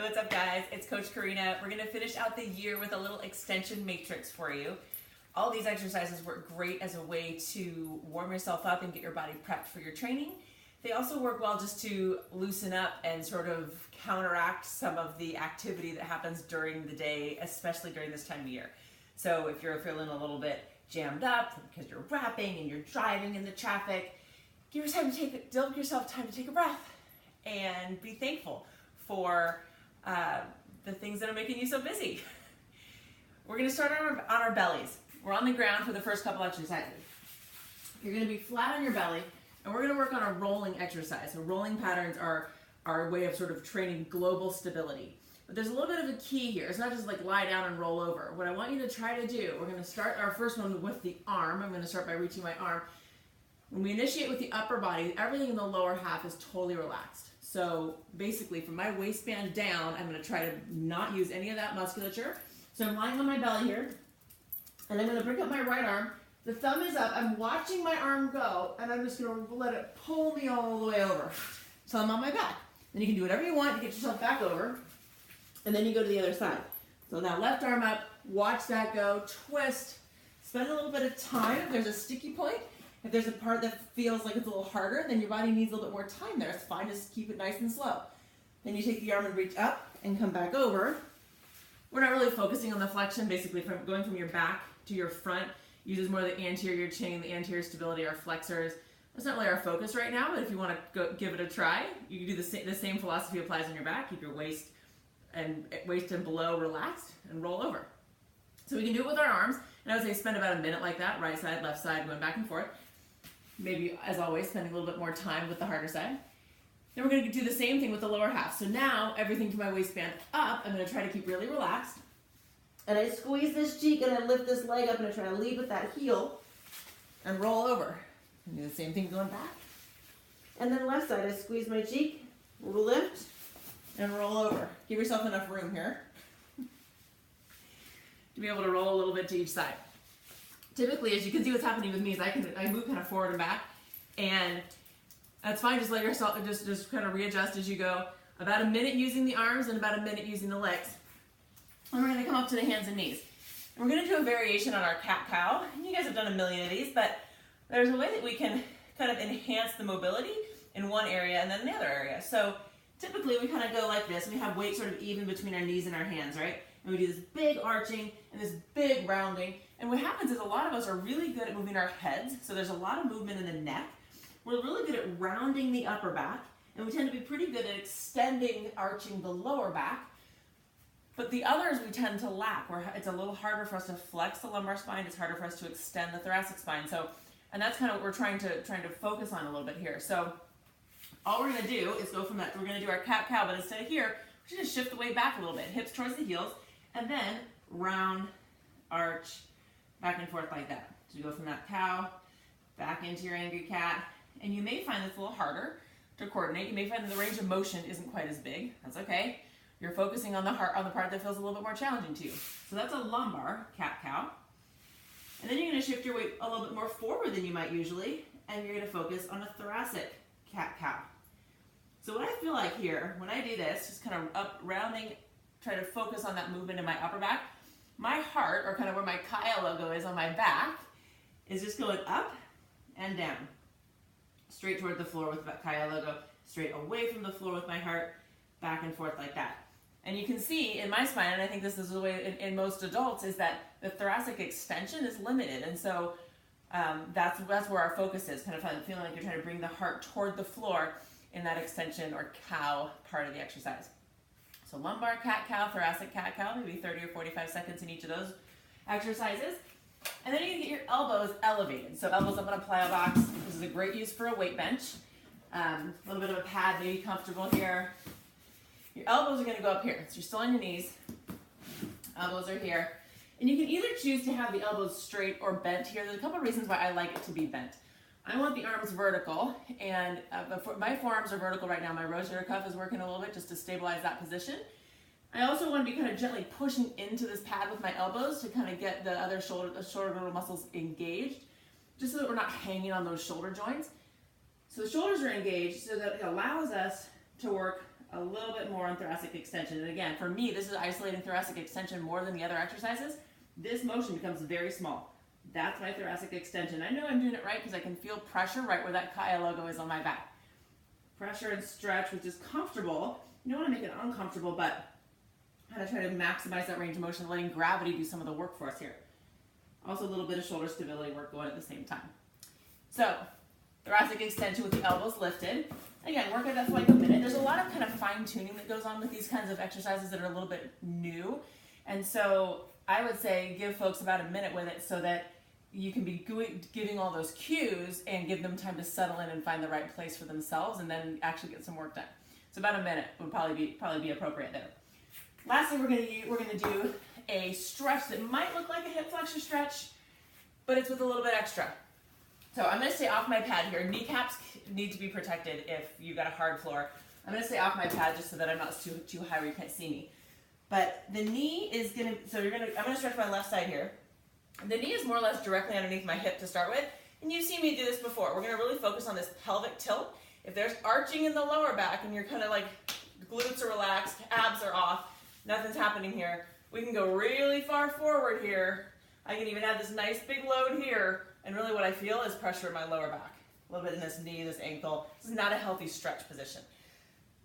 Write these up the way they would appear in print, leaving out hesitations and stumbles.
Hey, what's up guys? It's Coach Karina. We're gonna finish out the year with a little extension matrix for you. All these exercises work great as a way to warm yourself up and get your body prepped for your training. They also work well just to loosen up and sort of counteract some of the activity that happens during the day, especially during this time of year. So if you're feeling a little bit jammed up because you're rapping and you're driving in the traffic, give yourself time to take a breath and be thankful for the things that are making you so busy. We're going to start on our bellies. We're on the ground for the first couple exercises. You're going to be flat on your belly, and we're going to work on a rolling exercise. So rolling patterns are our way of sort of training global stability. But there's a little bit of a key here. It's not just like lie down and roll over. What I want you to try to do, we're going to start our first one with the arm. I'm going to start by reaching my arm. When we initiate with the upper body, everything in the lower half is totally relaxed. So basically from my waistband down, I'm going to try to not use any of that musculature. So I'm lying on my belly here, and I'm going to bring up my right arm. The thumb is up. I'm watching my arm go, and I'm just going to let it pull me all the way over. So I'm on my back. Then you can do whatever you want to get yourself back over, and then you go to the other side. So now left arm up, watch that go, twist, spend a little bit of time. If there's a sticky point, if there's a part that feels like it's a little harder, then your body needs a little bit more time there. It's fine, just keep it nice and slow. Then you take the arm and reach up and come back over. We're not really focusing on the flexion, basically from going from your back to your front. Uses more the anterior chain, the anterior stability, our flexors. That's not really our focus right now, but if you want to go give it a try, you can do the same philosophy applies on your back. Keep your waist and below relaxed and roll over. So we can do it with our arms, and I would say spend about a minute like that, right side, left side, going back and forth. Maybe, as always, spending a little bit more time with the harder side. Then we're going to do the same thing with the lower half. So now, everything from my waistband up, I'm going to try to keep really relaxed. And I squeeze this cheek and I lift this leg up and I try to lead with that heel and roll over. And do the same thing going back. And then left side, I squeeze my cheek, lift, and roll over. Give yourself enough room here to be able to roll a little bit to each side. Typically, as you can see what's happening with me is I move kind of forward and back, and that's fine. Just let yourself just kind of readjust as you go. About a minute using the arms and about a minute using the legs. And we're going to come up to the hands and knees. And we're going to do a variation on our cat-cow. You guys have done a million of these, but there's a way that we can kind of enhance the mobility in one area and then the other area. So typically we kind of go like this, and we have weight sort of even between our knees and our hands, right? And we do this big arching and this big rounding. And what happens is a lot of us are really good at moving our heads. So there's a lot of movement in the neck. We're really good at rounding the upper back. And we tend to be pretty good at extending, arching the lower back. But the others we tend to lack, where it's a little harder for us to flex the lumbar spine. It's harder for us to extend the thoracic spine. And that's kind of what we're trying to focus on a little bit here. So all we're going to do is go from that. We're going to do our cat-cow, but instead of here, we're going to shift the weight back a little bit. Hips towards the heels, and then round, arch, back and forth like that. So you go from that cow back into your angry cat, and you may find this a little harder to coordinate. You may find that the range of motion isn't quite as big. That's okay. You're focusing on the part that feels a little bit more challenging to you. So that's a lumbar cat-cow. And then you're going to shift your weight a little bit more forward than you might usually, and you're going to focus on a thoracic cat-cow. So what I feel like here, when I do this, just kind of up, rounding, try to focus on that movement in my upper back, my heart, or kind of where my Kaya logo is on my back, is just going up and down. Straight toward the floor with that Kaya logo, straight away from the floor with my heart, back and forth like that. And you can see in my spine, and I think this is the way in most adults, is that the thoracic extension is limited. And so that's where our focus is, kind of feeling like you're trying to bring the heart toward the floor in that extension or cow part of the exercise. So lumbar cat-cow, thoracic cat-cow, maybe 30 or 45 seconds in each of those exercises. And then you can get your elbows elevated. So elbows up on a plyo box. This is a great use for a weight bench. A little bit of a pad, maybe comfortable here. Your elbows are going to go up here. So you're still on your knees. Elbows are here. And you can either choose to have the elbows straight or bent here. There's a couple of reasons why I like it to be bent. I want the arms vertical, and my forearms are vertical right now. My rotator cuff is working a little bit just to stabilize that position. I also want to be kind of gently pushing into this pad with my elbows to kind of get the other shoulder muscles engaged, just so that we're not hanging on those shoulder joints. So the shoulders are engaged so that it allows us to work a little bit more on thoracic extension. And again, for me, this is isolating thoracic extension more than the other exercises. This motion becomes very small. That's my thoracic extension. I know I'm doing it right because I can feel pressure right where that Kaya logo is on my back. Pressure and stretch, which is comfortable. You don't want to make it uncomfortable, but kind of try to maximize that range of motion, letting gravity do some of the work for us here. Also a little bit of shoulder stability work going at the same time. So, thoracic extension with the elbows lifted. Again, work at that for like a minute. There's a lot of kind of fine tuning that goes on with these kinds of exercises that are a little bit new. And so I would say give folks about a minute with it so that you can be giving all those cues and give them time to settle in and find the right place for themselves and then actually get some work done. So about a minute would probably be appropriate there. Lastly, we're going to do a stretch that might look like a hip flexor stretch, but it's with a little bit extra. So I'm going to stay off my pad here. Kneecaps need to be protected if you've got a hard floor. I'm going to stay off my pad just so that I'm not too high where you can't see me. But the knee is going to, I'm going to stretch my left side here. The knee is more or less directly underneath my hip to start with. And you've seen me do this before. We're going to really focus on this pelvic tilt. If there's arching in the lower back and you're kind of like glutes are relaxed, abs are off, nothing's happening here, we can go really far forward here. I can even add this nice big load here. And really what I feel is pressure in my lower back. A little bit in this knee, this ankle. This is not a healthy stretch position.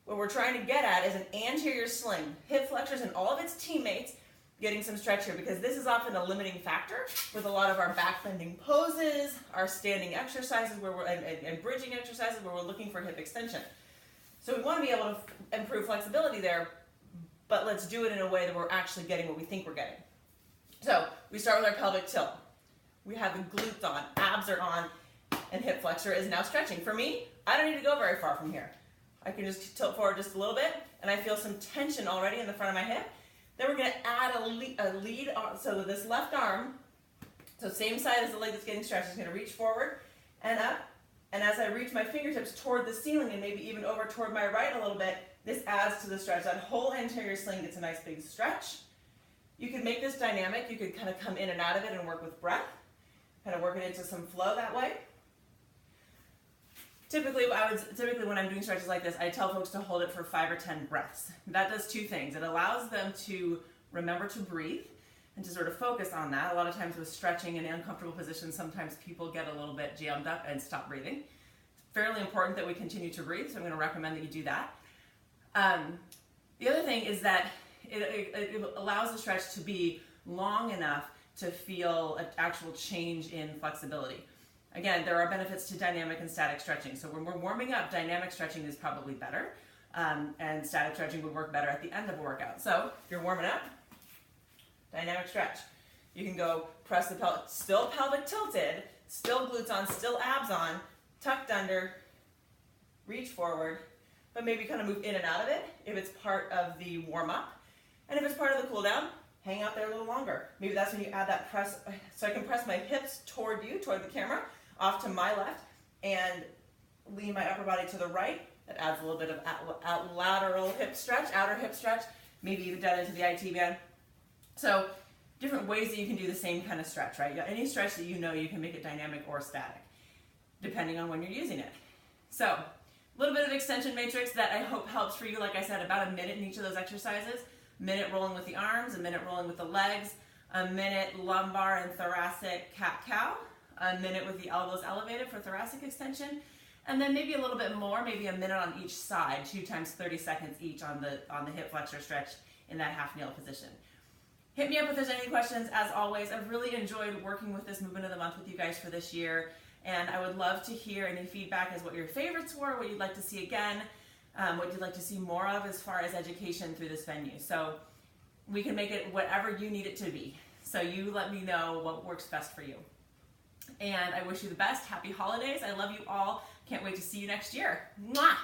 What we're trying to get at is an anterior sling. Hip flexors and all of its teammates getting some stretch here because this is often a limiting factor with a lot of our back bending poses, our standing exercises and bridging exercises where we're looking for hip extension. So we want to be able to improve flexibility there, but let's do it in a way that we're actually getting what we think we're getting. So we start with our pelvic tilt. We have the glutes on, abs are on, and hip flexor is now stretching. For me, I don't need to go very far from here. I can just tilt forward just a little bit, and I feel some tension already in the front of my hip. Then we're going to add a lead arm, so that this left arm, so same side as the leg that's getting stretched, is going to reach forward and up. And as I reach my fingertips toward the ceiling and maybe even over toward my right a little bit, this adds to the stretch. That whole anterior sling gets a nice big stretch. You could make this dynamic. You could kind of come in and out of it and work with breath. Kind of working into some flow that way. Typically when I'm doing stretches like this, I tell folks to hold it for 5 or 10 breaths. That does two things. It allows them to remember to breathe and to sort of focus on that. A lot of times with stretching in uncomfortable positions, sometimes people get a little bit jammed up and stop breathing. It's fairly important that we continue to breathe, so I'm going to recommend that you do that. The other thing is that it allows the stretch to be long enough to feel an actual change in flexibility. Again, there are benefits to dynamic and static stretching. So when we're warming up, dynamic stretching is probably better, and static stretching would work better at the end of a workout. So if you're warming up, dynamic stretch. You can go press the pelvic, still pelvic tilted, still glutes on, still abs on, tucked under, reach forward, but maybe kind of move in and out of it if it's part of the warm up. And if it's part of the cool down, hang out there a little longer. Maybe that's when you add that press, so I can press my hips toward you, toward the camera, off to my left, and lean my upper body to the right. That adds a little bit of lateral hip stretch, outer hip stretch, maybe even down into the IT band. So different ways that you can do the same kind of stretch, right? Any stretch that you know, you can make it dynamic or static, depending on when you're using it. So a little bit of extension matrix that I hope helps for you. Like I said, about a minute in each of those exercises. Minute rolling with the arms, a minute rolling with the legs, a minute lumbar and thoracic cat-cow, a minute with the elbows elevated for thoracic extension, and then maybe a little bit more, maybe a minute on each side, 2 times 30 seconds each on the hip flexor stretch in that half kneel position. Hit me up if there's any questions. As always, I've really enjoyed working with this movement of the month with you guys for this year, and I would love to hear any feedback as what your favorites were, what you'd like to see again, what you'd like to see more of as far as education through this venue. So we can make it whatever you need it to be. So you let me know what works best for you. And I wish you the best. Happy holidays. I love you all. Can't wait to see you next year. Mwah!